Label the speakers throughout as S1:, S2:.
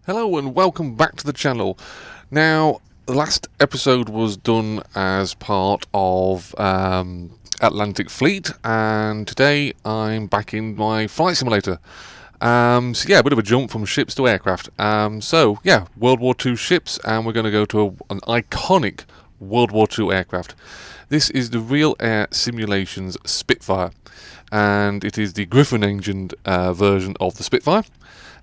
S1: Hello and welcome back to the channel. Now, the last episode was done as part of Atlantic Fleet, and today I'm back in my flight simulator. So yeah, a bit of a jump from ships to aircraft. So yeah, World War II ships, and we're going to go to an iconic World War II aircraft. This is the RealAir Simulations Spitfire, and it is the Griffon-engined version of the Spitfire.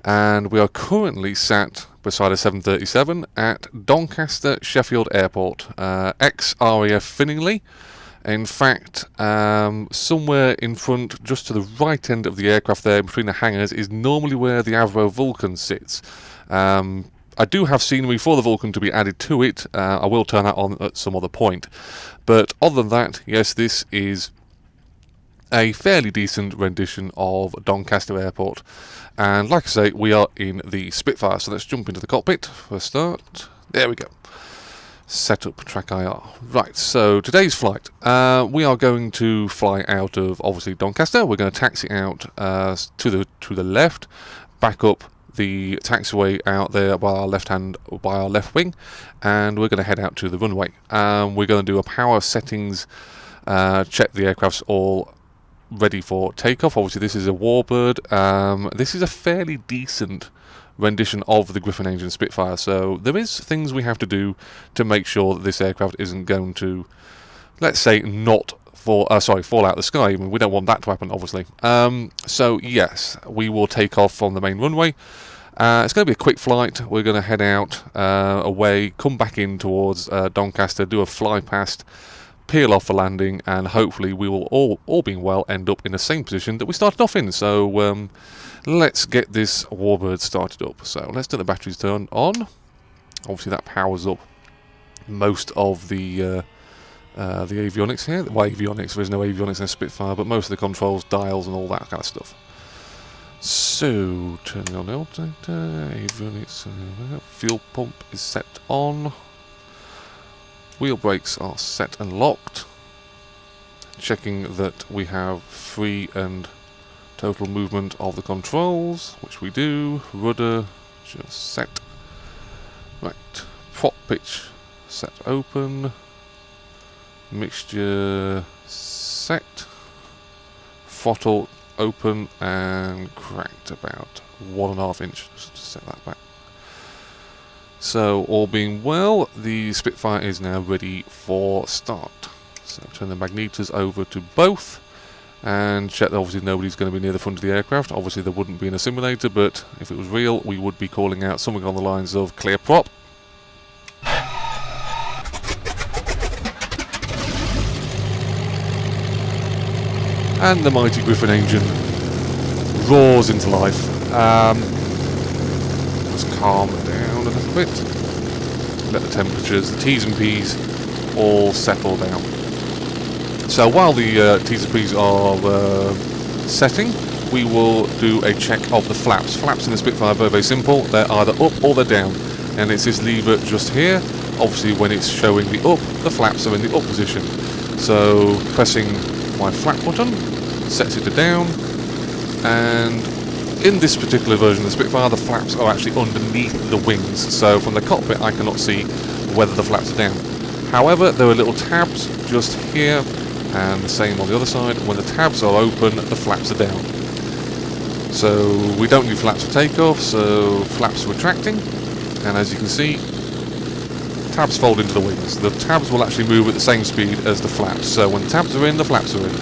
S1: And we are currently sat beside a 737 at Doncaster Sheffield Airport, ex-RAF Finningley. In fact, somewhere in front, just to the right end of the aircraft there, between the hangars, is normally where the Avro Vulcan sits. I do have scenery for the Vulcan to be added to it. I will turn that on at some other point. But other than that, yes, this is a fairly decent rendition of Doncaster Airport. And like I say, we are in the Spitfire, so let's jump into the cockpit for a start. There we go. Set up track IR. Right, so today's flight. We are going to fly out of, obviously, Doncaster. We're going to taxi out to the left, back up the taxiway out there by our left wing, and we're going to head out to the runway. We're going to do a power settings, check the aircraft's all ready for takeoff. Obviously this is a Warbird. This is a fairly decent rendition of the Griffon engine Spitfire, so there is things we have to do to make sure that this aircraft isn't going to, let's say, not fall out the sky. I mean, we don't want that to happen, obviously. So yes, we will take off from the main runway. It's going to be a quick flight. We're going to head out away, come back in towards Doncaster, do a fly past, peel off for landing, and hopefully we will all being well end up in the same position that we started off in. So let's get this Warbird started up. So let's get the batteries turned on. Obviously that powers up most of the avionics here. Well, avionics, there's no avionics in a Spitfire, but most of the controls, dials and all that kind of stuff. So turning on the alternator, avionics, fuel pump is set on. Wheel brakes are set and locked. Checking that we have free and total movement of the controls, which we do. Rudder just set. Right, prop pitch set open. Mixture set. Throttle open and cranked about 1.5 inches. Just to set that back. So, all being well, the Spitfire is now ready for start. So, turn the magnetors over to both and check that obviously nobody's going to be near the front of the aircraft. Obviously, there wouldn't be in a simulator, but if it was real, we would be calling out something on the lines of clear prop. And the mighty Griffon engine roars into life. Just calm down a little bit. Let the temperatures, the T's and P's, all settle down. So while the T's and P's are setting, we will do a check of the flaps. Flaps in the Spitfire are very, very simple. They're either up or they're down. And it's this lever just here. Obviously when it's showing the up, the flaps are in the up position. So pressing my flap button sets it to down, and in this particular version of the Spitfire, the flaps are actually underneath the wings, so from the cockpit I cannot see whether the flaps are down. However, there are little tabs just here, and the same on the other side. When the tabs are open, the flaps are down. So we don't need flaps for takeoff, so flaps retracting, and as you can see, tabs fold into the wings. The tabs will actually move at the same speed as the flaps, so when the tabs are in, the flaps are in.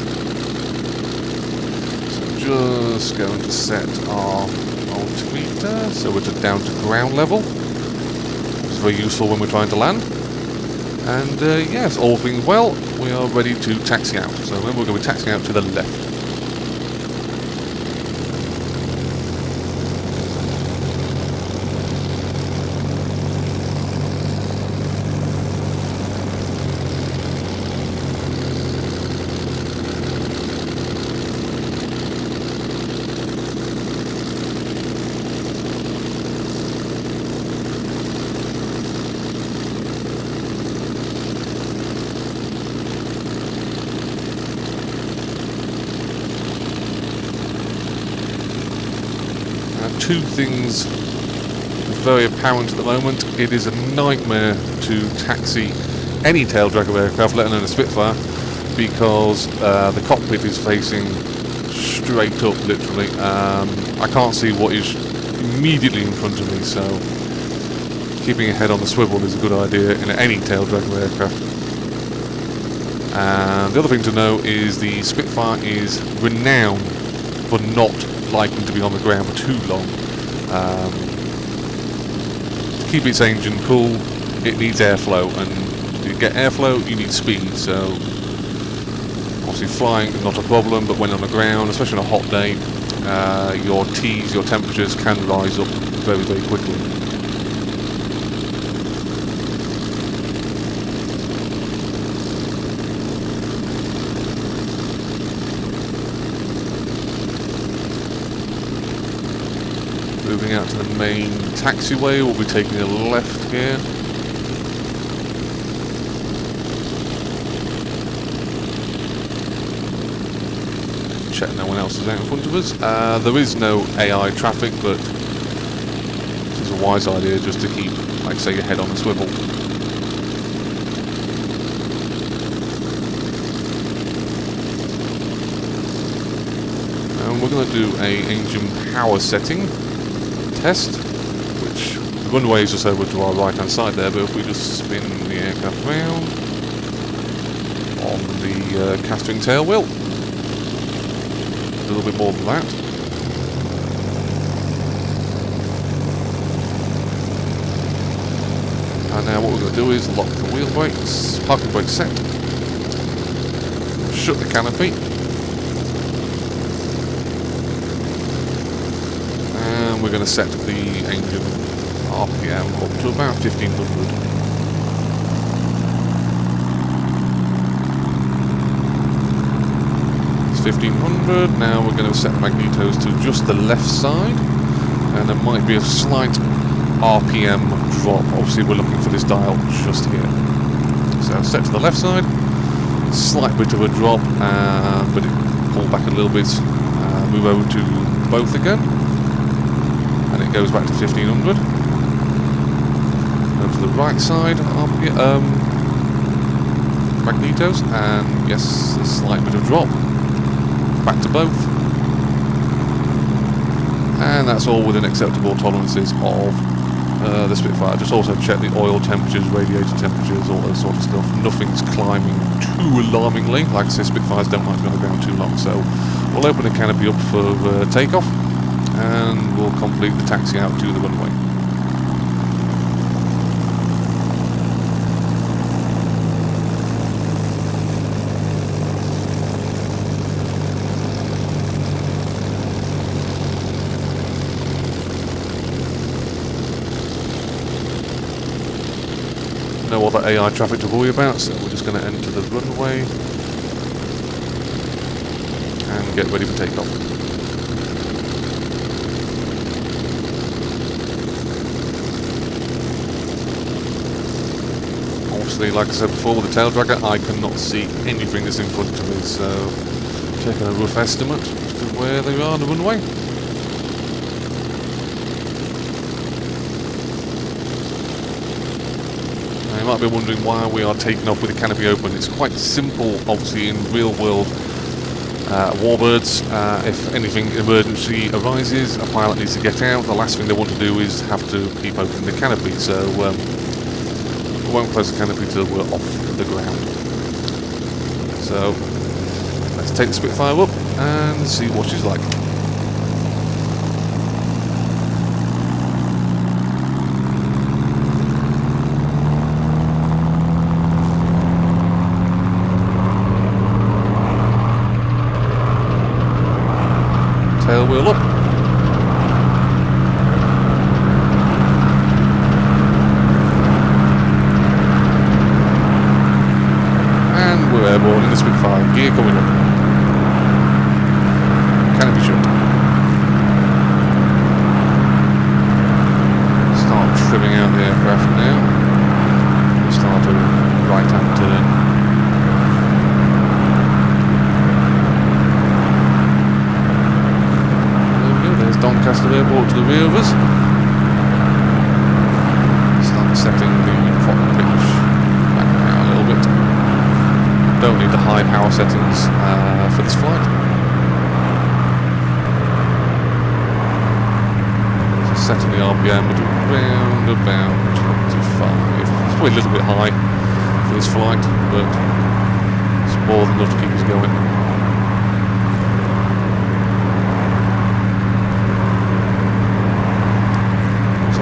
S1: Just going to set our altimeter so we're down to ground level. It's very useful when we're trying to land. And yes, all being well, we are ready to taxi out. So then we're going to be taxiing out to the left. Two things very apparent at the moment. It is a nightmare to taxi any tail dragger aircraft, let alone a Spitfire, because the cockpit is facing straight up, literally. I can't see what is immediately in front of me, so keeping your head on the swivel is a good idea in any tail dragger aircraft. And the other thing to know is the Spitfire is renowned for not liking to be on the ground for too long. To keep its engine cool, it needs airflow, and to get airflow you need speed, so obviously flying is not a problem, but when on the ground, especially on a hot day, your T's, your temperatures can rise up very, very quickly. Moving out to the main taxiway, we'll be taking a left here. Check no one else is out in front of us. There is no AI traffic, but it is a wise idea just to keep, like say, your head on the swivel. And we're going to do a engine power setting test, which the runway is just over to our right hand side there, but if we just spin the aircraft round on the castering tail wheel, a little bit more than that. And now what we're going to do is lock the wheel brakes, parking brake set, shut the canopy, and we're going to set the engine RPM up to about 1500. It's 1500. Now we're going to set the magnetos to just the left side, and there might be a slight RPM drop. Obviously we're looking for this dial just here. So set to the left side, slight bit of a drop, but it pulled back a little bit, move over to both again, and it goes back to 1500. Go to the right side, magnetos, and yes, a slight bit of drop, back to both. And that's all within acceptable tolerances of the Spitfire. Just also check the oil temperatures, radiator temperatures, all those sort of stuff. Nothing's climbing too alarmingly. Like I say, Spitfires don't like to be on the ground too long, so we'll open the canopy up for takeoff, and we'll complete the taxi out to the runway. No other AI traffic to worry about, so we're just going to enter the runway and get ready for takeoff. Obviously, like I said before, with the tail dragger, I cannot see anything that's in front of me, so taking a rough estimate as to where they are on the runway. You might be wondering why we are taking off with the canopy open. It's quite simple, obviously, in real world warbirds. If anything emergency arises, a pilot needs to get out. The last thing they want to do is have to keep opening the canopy, so we won't close the canopy till we're off the ground. So let's take the Spitfire up and see what she's like. Tail wheel up. And we're airborne in the Spitfire. Gear coming up. Canopy shut. Start trimming out the aircraft now. Start a right hand turn. Doncaster Airport to the rear of us. setting the prop pitch back down a little bit. Don't need the high power settings for this flight. So setting the RPM at around about 25. It's probably a little bit high for this flight, but it's more than enough to keep us going.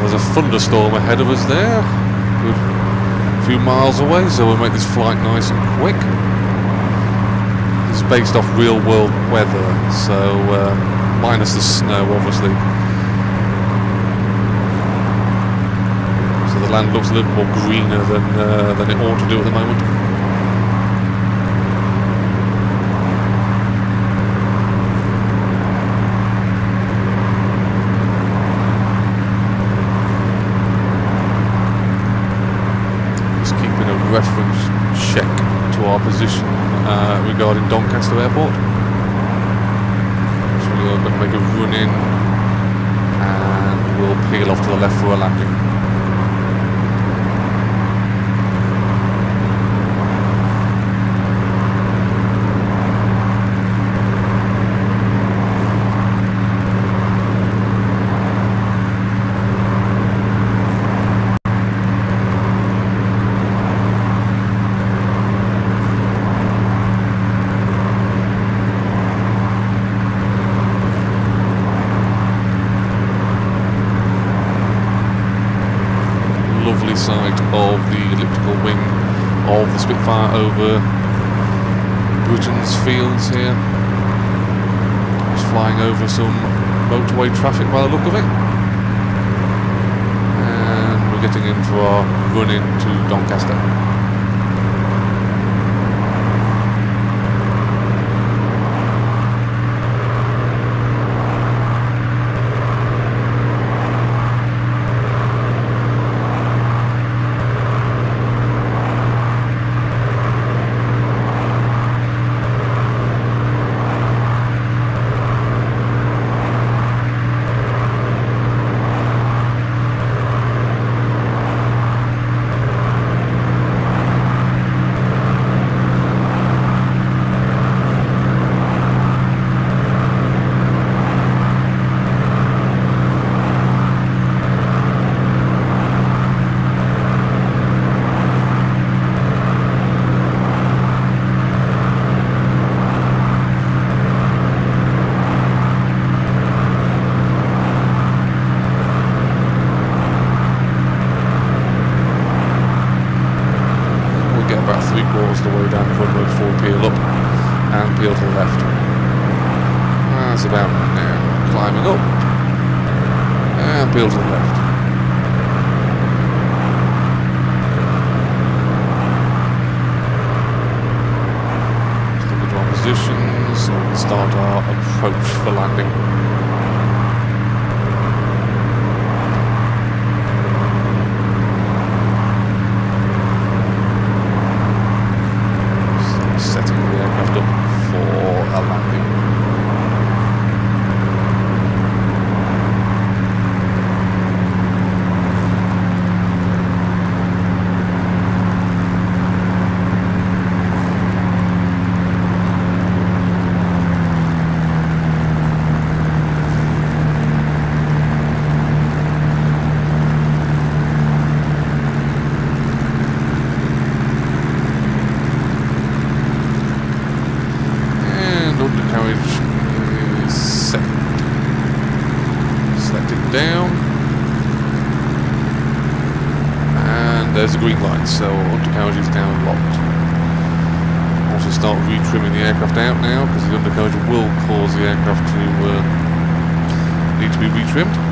S1: There's a thunderstorm ahead of us there, good few miles away, so we'll make this flight nice and quick. It's based off real world weather, so minus the snow obviously. So the land looks a little more greener than it ought to do at the moment. Reference check to our position regarding Doncaster Airport. So we are going to make a run in and we'll peel off to the left for a landing. Sight of the elliptical wing of the Spitfire over Britain's fields here. Just flying over some motorway traffic by the look of it. And we're getting in for our run into Doncaster. The way down the runway before we peel up and peel to the left. That's about now. Climbing up and peel to the left. Just look at our positions and we'll start our approach for landing. Down, and there's the green light, so undercarriage is now locked. Also start retrimming the aircraft out now, because the undercarriage will cause the aircraft to need to be retrimmed.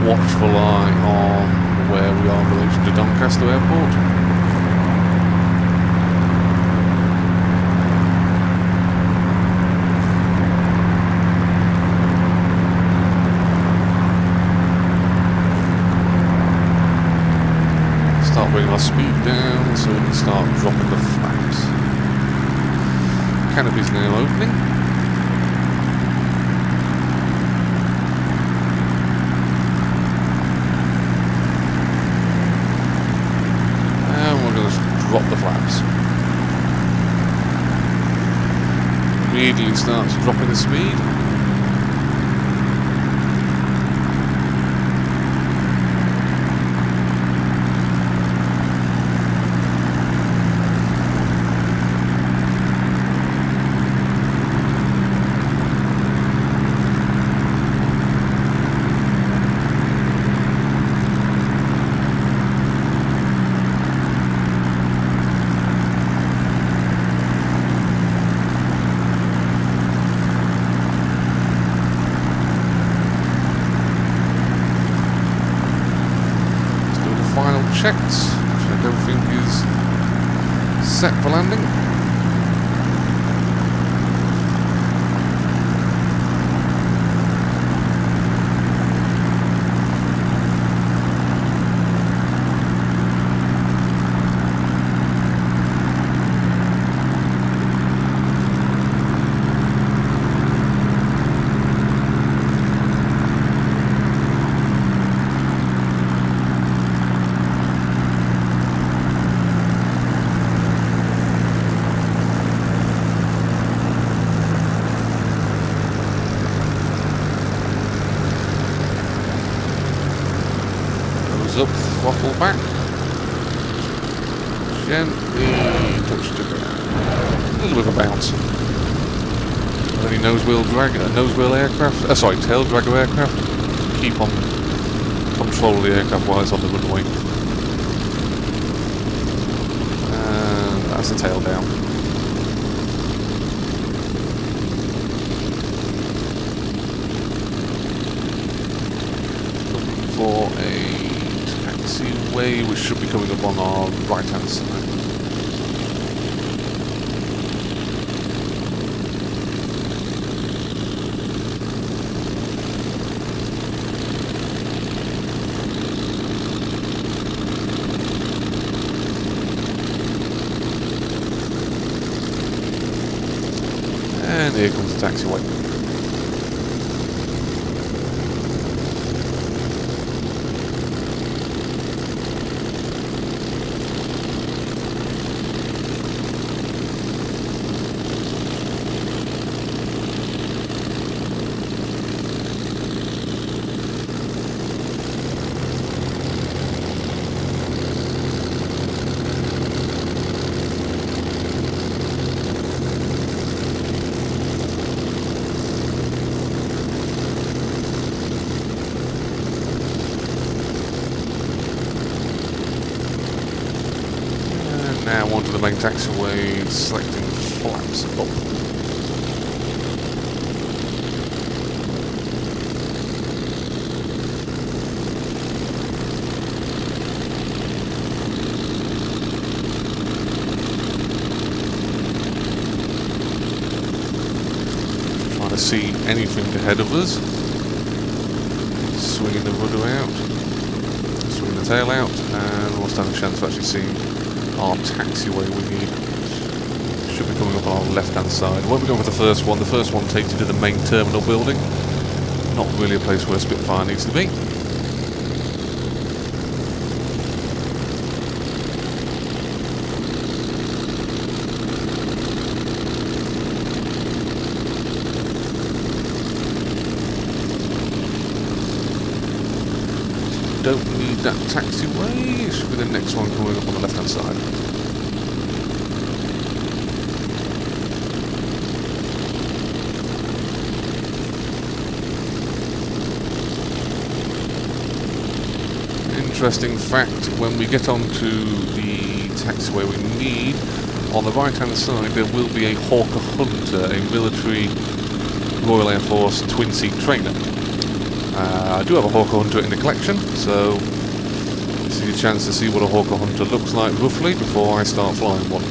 S1: Watchful eye on where we are in relation to Doncaster Airport. Start start bringing our speed down so we can start dropping the flaps. Canopy's now opening. And we're going to drop the flaps. Immediately starts dropping the speed. Check everything is set for landing. Up, throttle back, gently touch the ground, a little bit of a bounce. Any nose wheel aircraft, tail dragger aircraft, keep on control of the aircraft while it's on the runway. And that's the tail down. Looking for a taxiway, which should be coming up on our right hand side. And here comes the taxiway. Now onto the main taxiway, selecting flaps up. Trying to see anything ahead of us. Swinging the rudder out, swinging the tail out, and we'll stand a chance of actually seeing our taxiway we need. Should be coming up on our left hand side. Won't be going for the first one. The first one takes you to the main terminal building. Not really a place where a Spitfire needs to be. Don't need that taxiway. It should be the next one coming up on the left hand side. Interesting fact, when we get onto the taxiway we need, on the right hand side there will be a Hawker Hunter, a military Royal Air Force twin-seat trainer. I do have a Hawker Hunter in the collection, so this is your chance to see what a Hawker Hunter looks like roughly before I start flying one.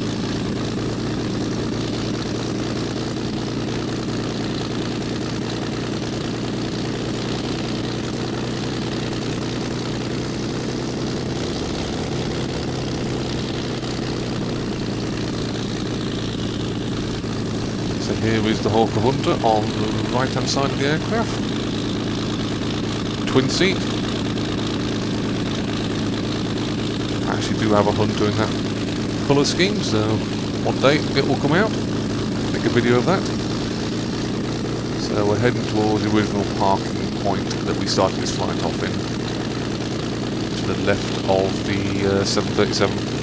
S1: Here is the Hawker Hunter on the right hand side of the aircraft. Twin seat. I actually do have a Hunter in that colour scheme, so one day it will come out. Make a video of that. So we're heading towards the original parking point that we started this flight off in. To the left of the 737.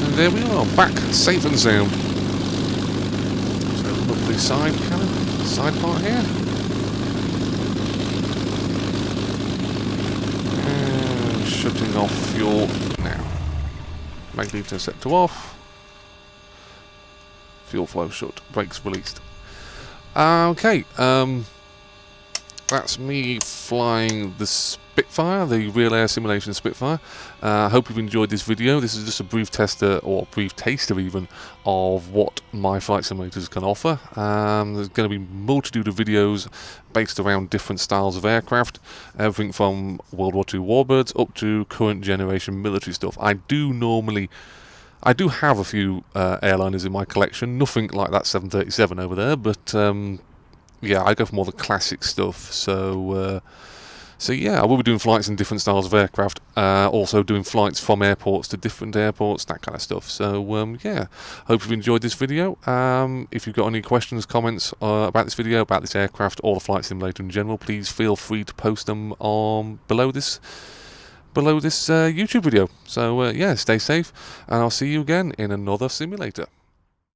S1: And there we are, back safe and sound. So lovely side part here. And shutting off fuel now. Magneto set to off. Fuel flow shut, brakes released. Okay, that's me flying the Spitfire, the RealAir Simulations Spitfire. I hope you've enjoyed this video. This is just a brief tester, or a brief taster even, of what my flight simulators can offer. There's going to be a multitude of videos based around different styles of aircraft, everything from World War II warbirds up to current generation military stuff. I do have a few airliners in my collection, nothing like that 737 over there, but yeah, I go for more the classic stuff. So yeah, I will be doing flights in different styles of aircraft. Also doing flights from airports to different airports, that kind of stuff. So yeah, hope you've enjoyed this video. If you've got any questions, comments about this video, about this aircraft, or the flight simulator in general, please feel free to post them on below this YouTube video. So yeah, stay safe, and I'll see you again in another simulator.